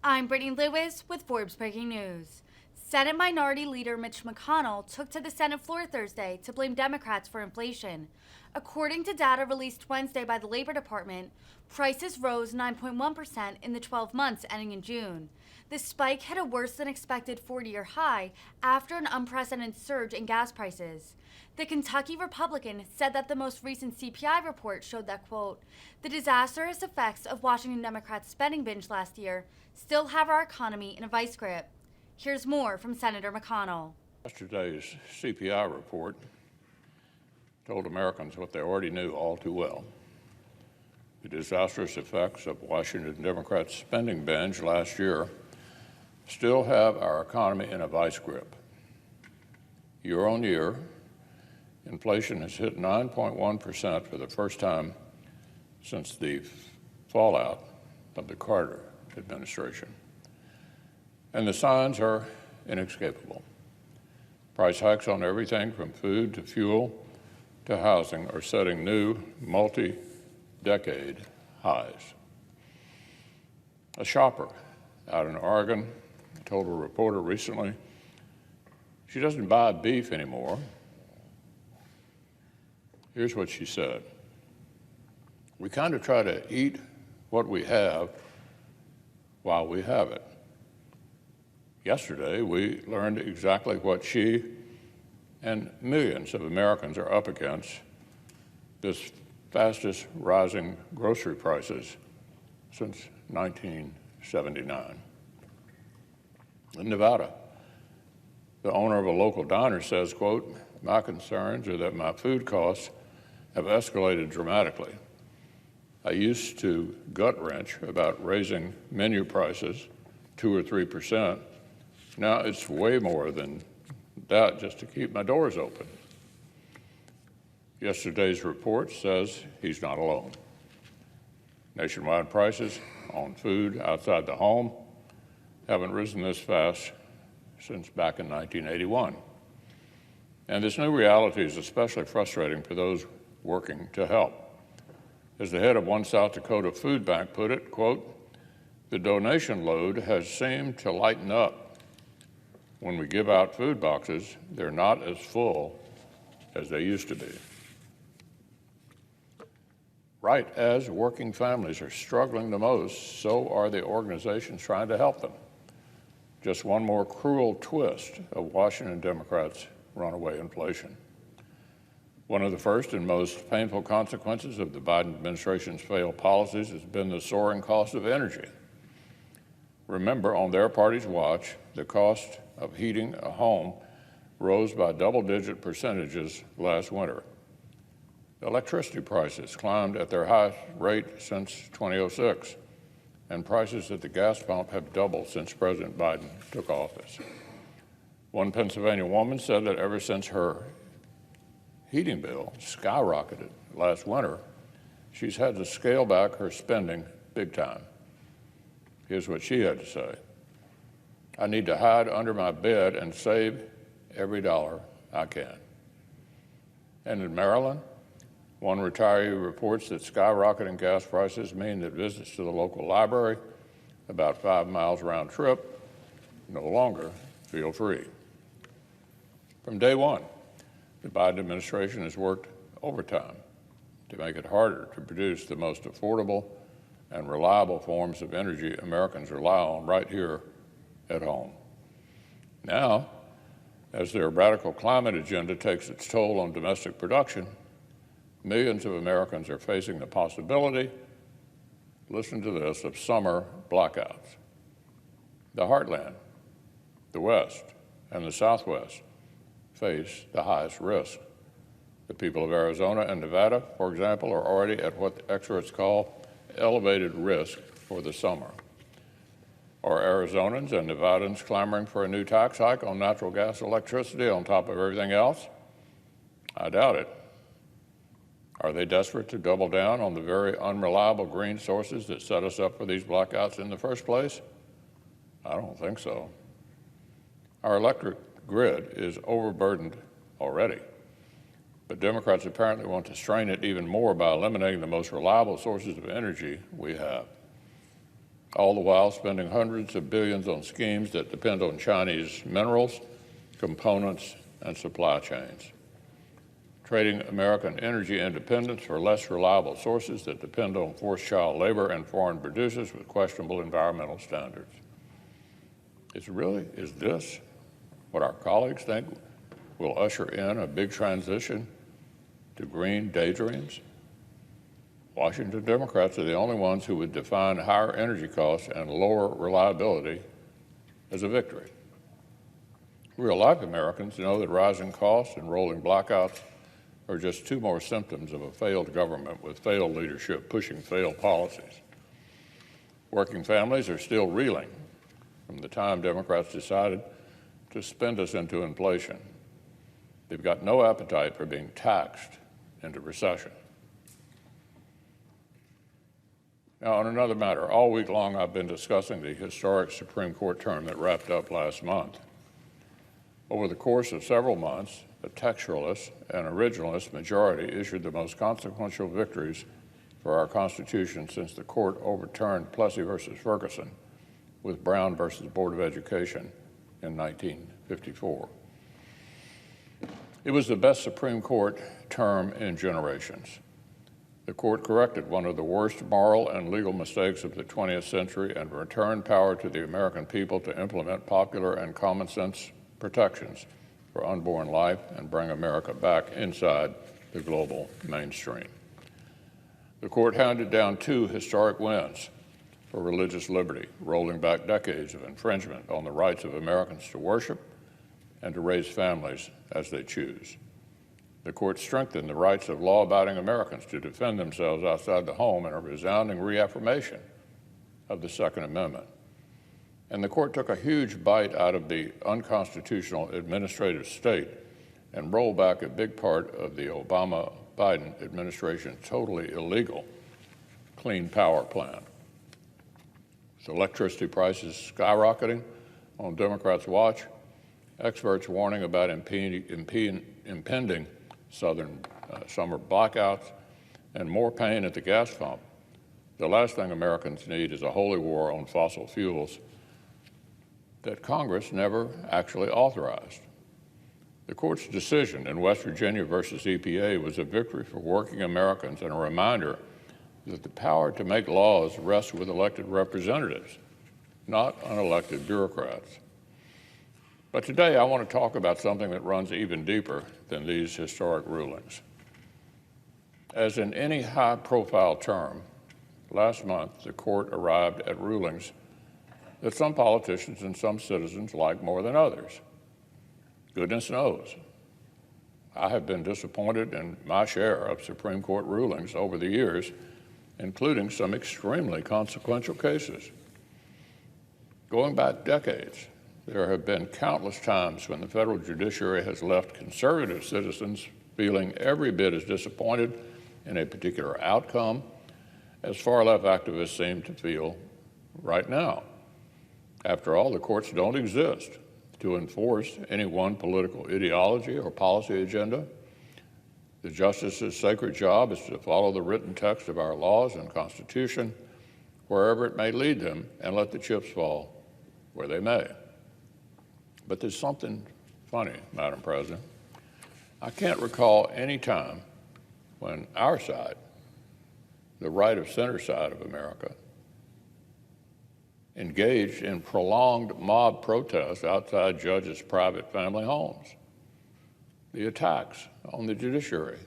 I'm Brittany Lewis with Forbes Breaking News. Senate Minority Leader Mitch McConnell took to the Senate floor Thursday to blame Democrats for inflation. According to data released Wednesday by the Labor Department, prices rose 9.1% in the 12 months ending in June. This spike hit a worse than expected 40-year high after an unprecedented surge in gas prices. The Kentucky Republican said that the most recent CPI report showed that, quote, the disastrous effects of Washington Democrats' spending binge last year still have our economy in a vice grip. Here's more from Senator McConnell. Yesterday's CPI report told Americans what they already knew all too well. The disastrous effects of Washington Democrats' spending binge last year still have our economy in a vice grip. Year on year, inflation has hit 9.1% for the first time since the fallout of the Carter administration. And the signs are inescapable. Price hikes on everything from food to fuel to housing are setting new multi-decade highs. A shopper out in Oregon told a reporter recently she doesn't buy beef anymore. Here's what she said. We kind of try to eat what we have while we have it. Yesterday, we learned exactly what she and millions of Americans are up against, this fastest rising grocery prices since 1979. In Nevada, the owner of a local diner says, quote, my concerns are that my food costs have escalated dramatically. I used to gut wrench about raising menu prices 2 or 3%. Now it's way more than that just to keep my doors open. Yesterday's report says he's not alone. Nationwide prices on food outside the home haven't risen this fast since back in 1981. And this new reality is especially frustrating for those working to help. As the head of one South Dakota food bank put it, quote, the donation load has seemed to lighten up. When we give out food boxes, they're not as full as they used to be. Right as working families are struggling the most, so are the organizations trying to help them. Just one more cruel twist of Washington Democrats' runaway inflation. One of the first and most painful consequences of the Biden administration's failed policies has been the soaring cost of energy. Remember, on their party's watch, the cost of heating a home rose by double-digit percentages last winter. Electricity prices climbed at their highest rate since 2006, and prices at the gas pump have doubled since President Biden took office. One Pennsylvania woman said that ever since her heating bill skyrocketed last winter, she's had to scale back her spending big time. Here's what she had to say. I need to hide under my bed and save every dollar I can. And in Maryland, one retiree reports that skyrocketing gas prices mean that visits to the local library, about 5 miles round trip, no longer feel free. From day one, the Biden administration has worked overtime to make it harder to produce the most affordable and reliable forms of energy Americans rely on right here at home. Now, as their radical climate agenda takes its toll on domestic production, millions of Americans are facing the possibility, listen to this, of summer blackouts. The heartland, the West, and the Southwest face the highest risk. The people of Arizona and Nevada, for example, are already at what experts call elevated risk for the summer. Are Arizonans and Nevadans clamoring for a new tax hike on natural gas and electricity on top of everything else? I doubt it. Are they desperate to double down on the very unreliable green sources that set us up for these blackouts in the first place? I don't think so. Our electric grid is overburdened already, but Democrats apparently want to strain it even more by eliminating the most reliable sources of energy we have. all the while spending hundreds of billions on schemes that depend on Chinese minerals, components, and supply chains, trading American energy independence for less reliable sources that depend on forced child labor and foreign producers with questionable environmental standards. Is this what our colleagues think will usher in a big transition to green daydreams? Washington Democrats are the only ones who would define higher energy costs and lower reliability as a victory. Real-life Americans know that rising costs and rolling blackouts are just two more symptoms of a failed government with failed leadership pushing failed policies. Working families are still reeling from the time Democrats decided to spend us into inflation. They've got no appetite for being taxed into recession. Now, on another matter, all week long I've been discussing the historic Supreme Court term that wrapped up last month. Over the course of several months, a textualist and originalist majority issued the most consequential victories for our Constitution since the court overturned Plessy versus Ferguson with Brown versus Board of Education in 1954. It was the best Supreme Court term in generations. The court corrected one of the worst moral and legal mistakes of the 20th century and returned power to the American people to implement popular and common sense protections for unborn life and bring America back inside the global mainstream. The court handed down two historic wins for religious liberty, rolling back decades of infringement on the rights of Americans to worship and to raise families as they choose. The court strengthened the rights of law-abiding Americans to defend themselves outside the home in a resounding reaffirmation of the Second Amendment. And the court took a huge bite out of the unconstitutional administrative state and rolled back a big part of the Obama-Biden administration's totally illegal Clean Power Plan. With electricity prices skyrocketing on Democrats' watch, experts warning about impending southern summer blackouts, and more pain at the gas pump, the last thing Americans need is a holy war on fossil fuels that Congress never actually authorized. The court's decision in West Virginia versus EPA was a victory for working Americans and a reminder that the power to make laws rests with elected representatives, not unelected bureaucrats. But today I want to talk about something that runs even deeper than these historic rulings. As in any high-profile term, last month the court arrived at rulings that some politicians and some citizens like more than others. Goodness knows, I have been disappointed in my share of Supreme Court rulings over the years, including some extremely consequential cases. Going back decades, there have been countless times when the federal judiciary has left conservative citizens feeling every bit as disappointed in a particular outcome as far-left activists seem to feel right now. After all, the courts don't exist to enforce any one political ideology or policy agenda. The justice's sacred job is to follow the written text of our laws and Constitution wherever it may lead them and let the chips fall where they may. But there's something funny, Madam President. I can't recall any time when our side, the right of center side of America, engaged in prolonged mob protests outside judges' private family homes. The attacks on the judiciary,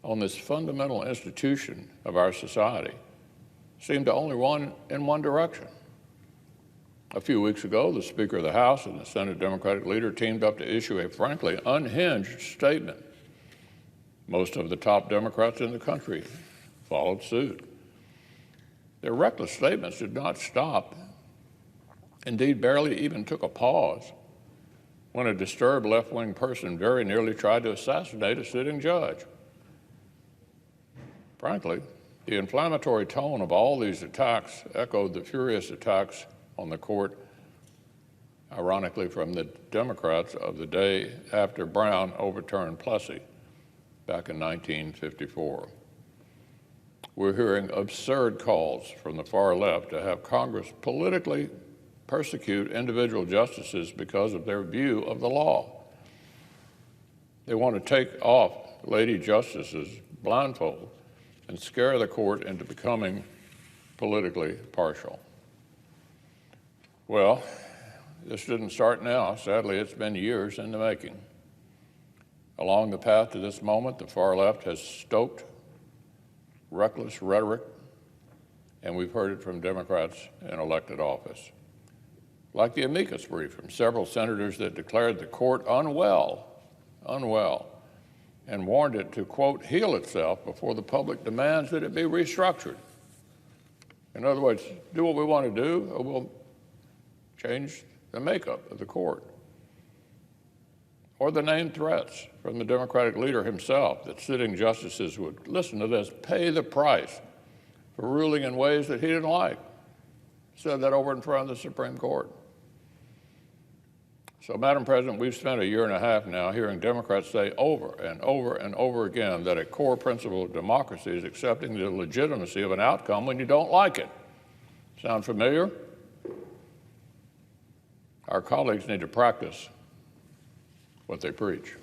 on this fundamental institution of our society, seem to only run in one direction. A few weeks ago, the Speaker of the House and the Senate Democratic leader teamed up to issue a frankly unhinged statement. Most of the top Democrats in the country followed suit. Their reckless statements did not stop, indeed barely even took a pause, when a disturbed left-wing person very nearly tried to assassinate a sitting judge. Frankly, the inflammatory tone of all these attacks echoed the furious attacks on the court, ironically from the Democrats of the day after Brown overturned Plessy back in 1954. we're hearing absurd calls from the far left to have Congress politically persecute individual justices because of their view of the law. They want to take off lady justices' blindfold and scare the court into becoming politically partial. Well, this didn't start now. Sadly, it's been years in the making. Along the path to this moment, the far left has stoked reckless rhetoric, and we've heard it from Democrats in elected office. Like the amicus brief from several senators that declared the court unwell, and warned it to, quote, heal itself before the public demands that it be restructured. In other words, do what we want to do, or we'll change the makeup of the court. Or the named threats from the Democratic leader himself that sitting justices would, listen to this, pay the price for ruling in ways that he didn't like. Said that over in front of the Supreme Court. So, Madam President, we've spent a year and a half now hearing Democrats say over and over and over again that a core principle of democracy is accepting the legitimacy of an outcome when you don't like it. Sound familiar? Our colleagues need to practice what they preach.